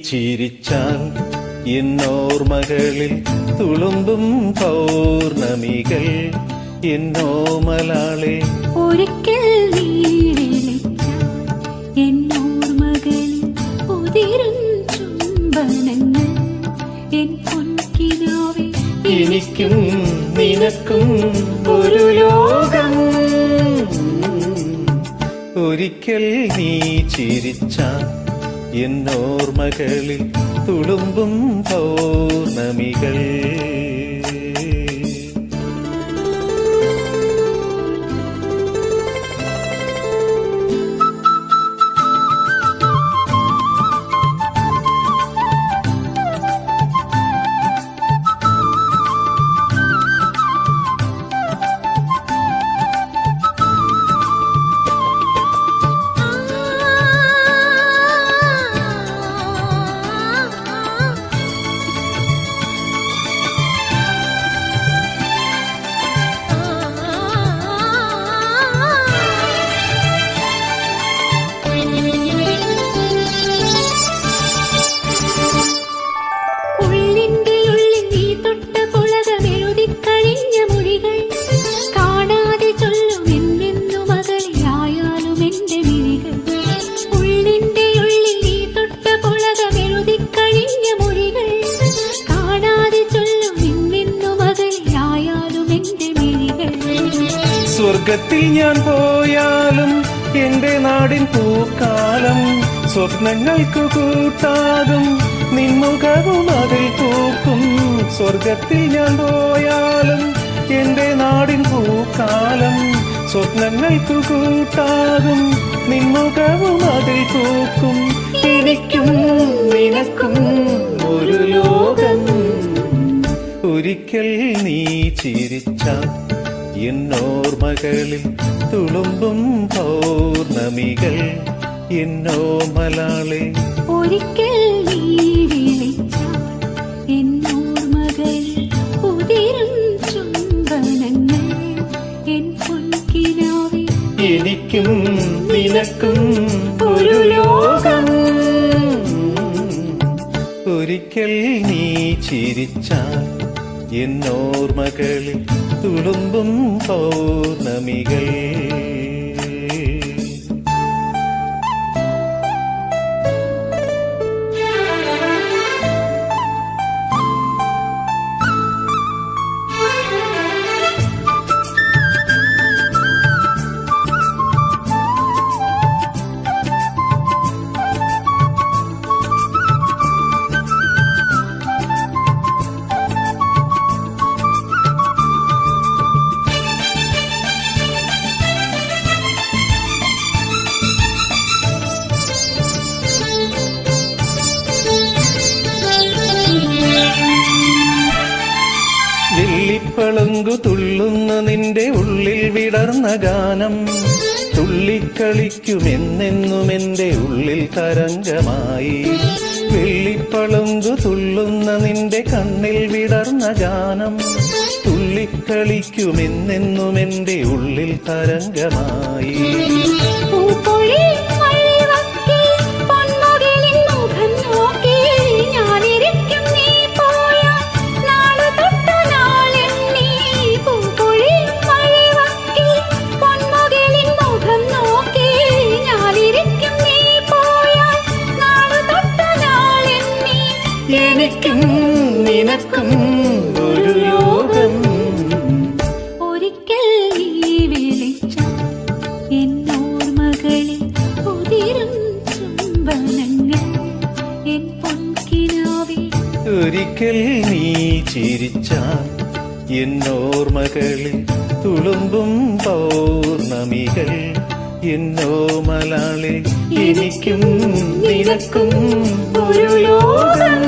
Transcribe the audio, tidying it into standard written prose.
ചിരിച്ചാൽ എന്നോർമകളിൽ തുളുമ്പും പൗർണമികൾ എന്നോമലാളെ ഒരിക്കൽ നീ വിളിച്ചാൽ എന്നോർമകളിൽ ഉതിരും ചുംബനങ്ങൾ എൻ പൊൻകിനാവേ എനിക്കും നിനക്കും ഒരു ലോകം. ഒരിക്കൽ നീ ചിരിച്ചാൽ എന്നോർമകളിൽ തുളുമ്പും പൗർണമികൾ. സ്വർഗത്തിൽ ഞാൻ പോയാലും എന്റെ നാടിൻ പൂക്കാലം സ്വപ്നങ്ങൾക്ക് കൂട്ടാകും നിൻമുഖവും അതിൽ പൂക്കും. സ്വർഗത്തിൽ ഞാൻ പോയാലും എന്റെ നാടിൻ പൂക്കാലം സ്വപ്നങ്ങൾക്ക് കൂട്ടാകും നിൻമുഖവും അതിൽ പൂക്കും. എനിക്കും നിനക്കും ഒരു ലോകം. ഒരിക്കൽ നീ ചിരിച്ചാൽ എന്നോർമകളിൽ തുളുമ്പും പൗർണമികൾ എന്നോമലാളെ ഒരിക്കൽ നീ വിളിച്ചാൽ എന്നോർമകളിൽ ഉതിരും ചുംബനങ്ങൾ എൻ പൊൻകിനാവേ എനിക്കും നിനക്കും ഒരു ലോകം. ഒരിക്കൽ നീ ചിരിച്ചാൽ എന്നോർമകളിൽ തുളുമ്പും പൗർണമികൾ. വെള്ളിപ്പളുങ്കു തുള്ളുന്ന നിന്റെ ഉള്ളിൽ വിടർന്ന ഗാനം തുള്ളിക്കളിക്കുമെന്നെന്നും എന്റെ ഉള്ളിൽ തരംഗമായി. വെള്ളിപ്പളുങ്കു തുള്ളുന്ന നിന്റെ കണ്ണിൽ വിടർന്ന ഗാനം തുള്ളിക്കളിക്കുമെന്നെന്നും എന്റെ ഉള്ളിൽ തരംഗമായി. എനിക്കും നിനക്കും ഒരു ലോകം. ഒരിക്കൽ നീ വിളിച്ചാൽ എന്നോർമകളിൽ ഉതിരും ചുംബനങ്ങൾ എൻ പൊൻകിനാവേ ഒരിക്കൽ നീ ചിരിച്ചാൽ എന്നോർമകളിൽ തുളുമ്പും പൗർണമികൾ എന്നോമലാളെ എനിക്കും നിനക്കും ഒരു ലോകം.